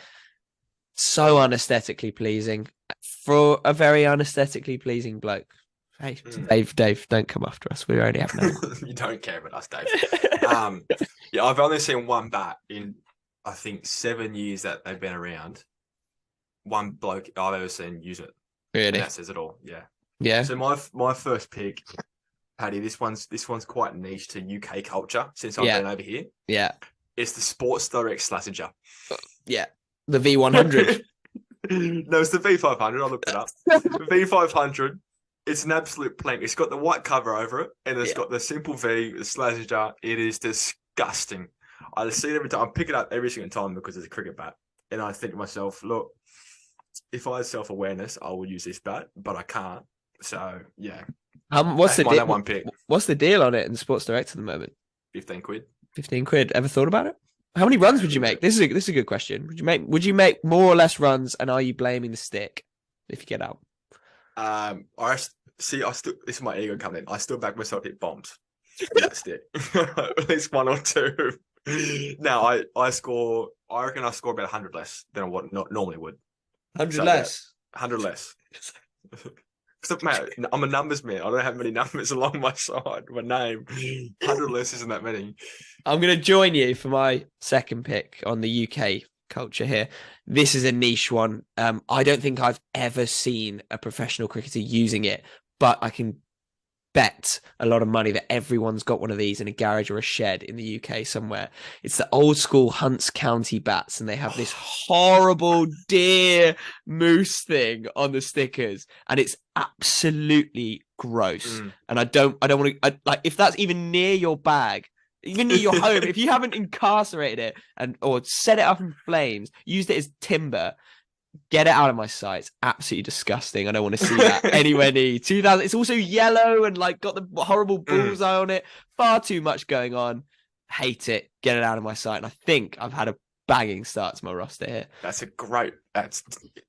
so unaesthetically pleasing for a very unaesthetically pleasing bloke. Hey, Dave, don't come after us. We already have no. You don't care about us, Dave. I've only seen one bat in, I think, 7 years that they've been around. One bloke I've ever seen use it. Really? And that says it all. Yeah. Yeah. So my first pick, Paddy, this one's quite niche to UK culture since I've Yeah. been over here. Yeah. It's the Sports Direct Slazenger. Yeah. The V100. No, it's the V500. I looked it up. The V500. It's an absolute plank. It's got the white cover over it, and it's got the simple V, the Slazenger. It is disgusting. I see it every time. I pick it up every single time because it's a cricket bat, and I think to myself, look, if I had self-awareness, I would use this bat, but I can't. So yeah. What's the That's my deal? one pick. What's the deal on it in Sports Direct at the moment? 15 quid. 15 quid. Ever thought about it? How many runs would you make? This is a good question. Would you make more or less runs, and are you blaming the stick if you get out? This is my ego coming in. I still back myself hit bombs with that stick. At least one or two. Now I reckon I score about 100 less than what normally would. 100 less. 100 less. So, mate, I'm a numbers man. I don't have many numbers along my side. My name. 100 less isn't that many. I'm going to join you for my second pick on the UK culture here. This is a niche one. I don't think I've ever seen a professional cricketer using it, but I can bet a lot of money that everyone's got one of these in a garage or a shed in the UK somewhere. It's the old school Hunts County bats, and they have this horrible deer moose thing on the stickers, and it's absolutely gross. And I don't want to, like, if that's even near your bag, even near your home, if you haven't incarcerated it or set it up in flames, used it as timber, get it out of my sight. It's absolutely disgusting. I don't want to see that anywhere near 2000. It's also yellow and like got the horrible bullseye on it. Far too much going on. Hate it. Get it out of my sight. And I think I've had a banging start to my roster here. That's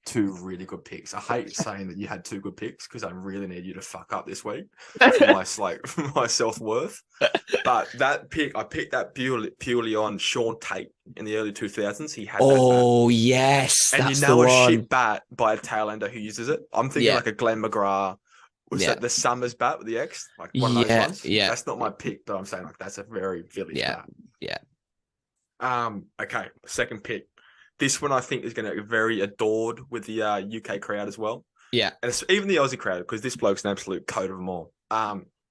two really good picks. I hate saying that you had two good picks because I really need you to fuck up this week for my self-worth. But that pick, I picked that purely on Sean Tate in the early 2000s. He had that bat. Yes. And that's you know the a one. shit bat by a tailender who uses it. I'm thinking like a Glenn McGrath. Was that the Summers bat with the X? Like one of those ones? Yeah. That's not my pick, but I'm saying like that's a very village bat. Yeah. Okay, second pick. This one I think is going to be very adored with the UK crowd as well. Yeah. And it's even the Aussie crowd, because this bloke's an absolute coat of them all.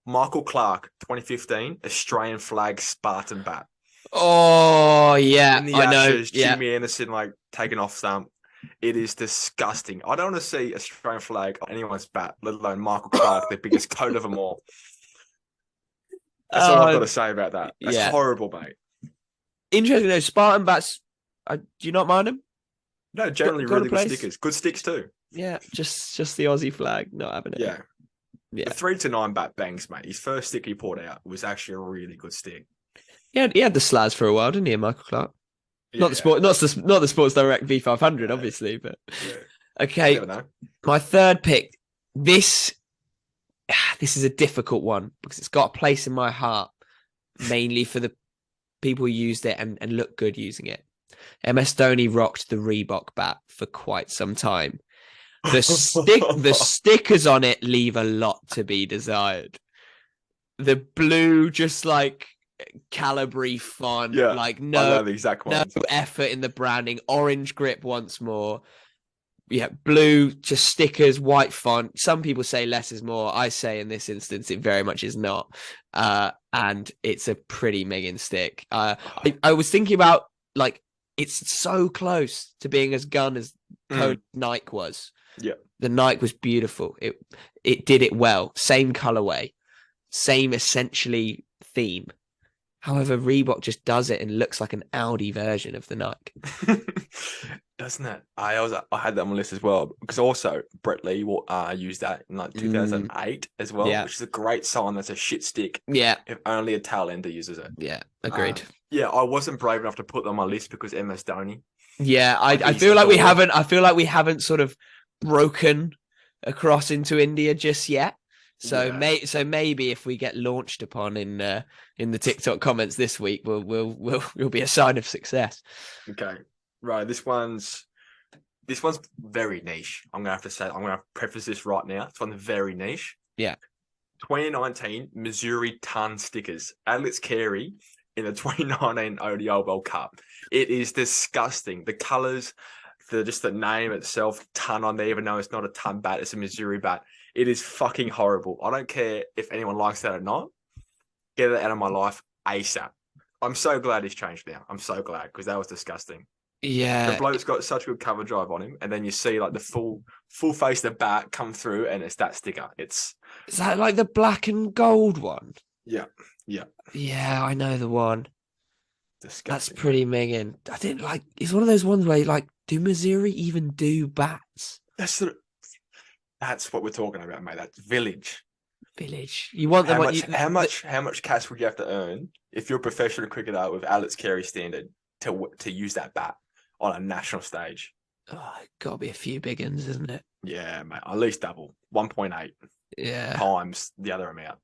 Michael Clark, 2015, Australian flag Spartan bat. Oh, yeah. In the I know. Ashes, Jimmy Anderson, like, taking off stump. It is disgusting. I don't want to see Australian flag on anyone's bat, let alone Michael Clark, the biggest coat of them all. That's all I've got to say about that. That's horrible, mate. Interesting though, Spartan bats, do you not mind them? No, generally really good stickers. Good sticks too. Yeah, just the Aussie flag, not having it. Yeah. The 3-9 bat bangs, mate. His first stick he poured out was actually a really good stick. Yeah, he had the Slaz for a while, didn't he, Michael Clark? Yeah. Not the Sports Direct V500, obviously, but okay. My third pick. This is a difficult one because it's got a place in my heart, mainly for the people who used it and look good using it. MS Dhoni rocked the Reebok bat for quite some time. The stickers on it leave a lot to be desired. The blue, just like Calibri font, like no effort in the branding. Orange grip once more. Yeah, blue, just stickers, white font. Some people say less is more. I say in this instance, it very much is not. And it's a pretty minging stick. I was thinking about, like, it's so close to being as gun as Code Nike was. Yeah. The Nike was beautiful. It did it well. Same colorway, same essentially theme. However, Reebok just does it and looks like an Audi version of the Nike. Doesn't it? I had that on my list as well, because also Brett Lee used that in like 2008 as well, which is a great sign. That's a shit stick. Yeah. If only a tail ender uses it. Yeah, agreed. I wasn't brave enough to put them on my list because MS Dhoni. Yeah, I feel like we haven't. I feel like we haven't sort of broken across into India just yet. So maybe if we get launched upon in the TikTok comments this week, we'll be a sign of success. Okay, right. This one's very niche. I'm gonna have to say. I'm gonna preface this right now. It's one very niche. Yeah. 2019 Missouri ton stickers. Alex Carey in the 2019 ODI World Cup. It is disgusting. The colors, just the name itself, ton on there. Even though it's not a ton bat, it's a Missouri bat. It is fucking horrible. I don't care if anyone likes that or not. Get it out of my life ASAP. I'm so glad he's changed now. I'm so glad because that was disgusting. Yeah. The bloke's got such good cover drive on him, and then you see like the full face of the bat come through, and it's that sticker. Is that like the black and gold one? Yeah. Yeah, I know the one. That's Disgusting. pretty minging. I didn't like. It's one of those ones where like, do Missouri even do bats? That's what we're talking about, mate. That's village. You want them? How much cash would you have to earn if you're a professional cricketer with Alex Carey standard to use that bat on a national stage? Oh, gotta be a few big uns, isn't it? Yeah, mate. At least double. 1.8 Yeah. times the other amount.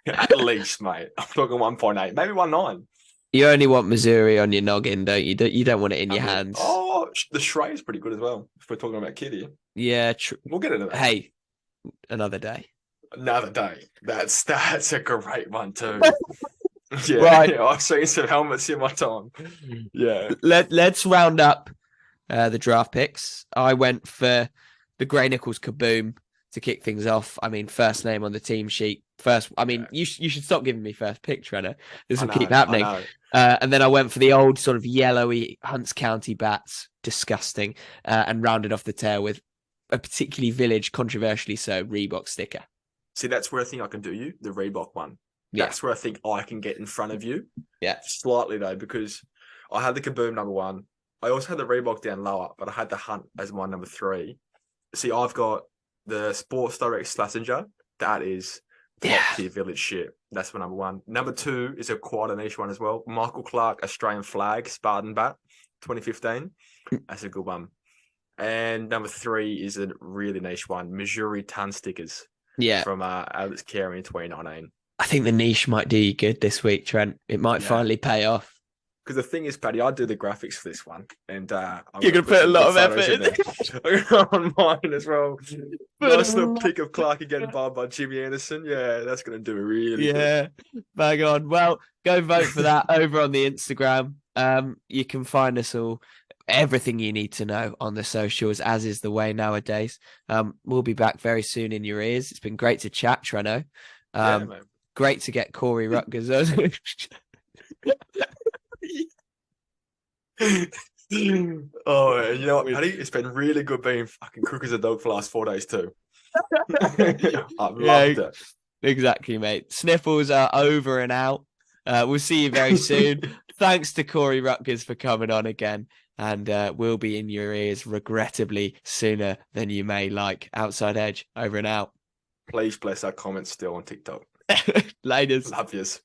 At least, mate. I'm talking 1.8, maybe 1.9. You only want Missouri on your noggin, don't you? You don't want it in your hands. Oh, the Shrey is pretty good as well. If we're talking about Kitty, Yeah. we'll get into that. Hey, another day. Another day. That's a great one too. Yeah, Right. I've seen some helmets in my time. Yeah. Let's round up the draft picks. I went for the Gray Nichols Kaboom to kick things off. I mean, first name on the team sheet. You should stop giving me first pick, Trevor. This will keep happening. And then I went for the old sort of yellowy Hunts County bats, disgusting, and rounded off the tail with a particularly village, controversially so, Reebok sticker. See, that's where I think I can do you, the Reebok one. Yeah. That's where I think I can get in front of you. Yeah. Slightly, though, because I had the Kaboom number 1. I also had the Reebok down lower, but I had the Hunt as my number 3. See, I've got the Sports Direct Schlesinger. That is top-tier village shit. That's my number 1. Number 2 is quite a niche one as well. Michael Clark, Australian Flag, Spartan Bat, 2015. That's a good one. And number 3 is a really niche one. Missouri Ton stickers. Yeah. From Alex Carey in 2019. I think the niche might do you good this week, Trent. It might finally pay off. Because the thing is, Paddy, I do the graphics for this one, and you're gonna put a lot of effort in there. On mine as well. Nice little pic of Clark getting barred by Jimmy Anderson. Yeah, that's gonna do it really good. Bang on. Well, go vote for that over on the Instagram. You can find us all. Everything you need to know on the socials, as is the way nowadays. We'll be back very soon in your ears. It's been great to chat, Treno. Great to get Corey Rutgers. Oh, you know what, Paddy? It's been really good being fucking crook as a dog for the last 4 days too. I've loved it. Exactly, mate. Sniffles are over and out. We'll see you very soon. Thanks to Corey Rutgers for coming on again. And we'll be in your ears, regrettably, sooner than you may like. Outside Edge, over and out. Please bless our comments still on TikTok. Laters. Love yous.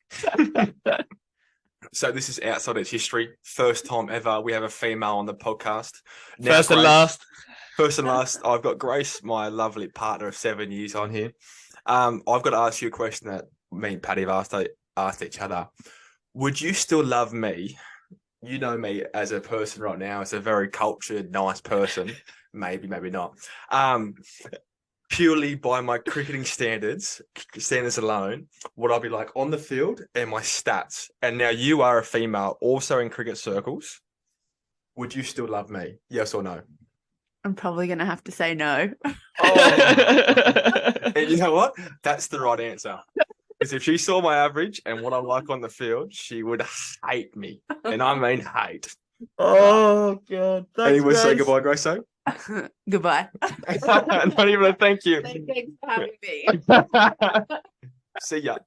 So this is Outside Edge history. First time ever we have a female on the podcast. Now, First and last. First and last. I've got Grace, my lovely partner of 7 years, on here. I've got to ask you a question that me and Paddy have asked each other. Would you still love me? You know me as a person right now, as a very cultured, nice person. Maybe, maybe not. Purely by my cricketing standards alone, would I be like on the field and my stats? And now you are a female, also in cricket circles. Would you still love me? Yes or no? I'm probably going to have to say no. And you know what? That's the right answer. Because if she saw my average and what I'm like on the field, she would hate me. And I mean hate. Oh, God. Any words to say goodbye, Grace? Goodbye. Not even a thank you. Thanks for having me. See ya.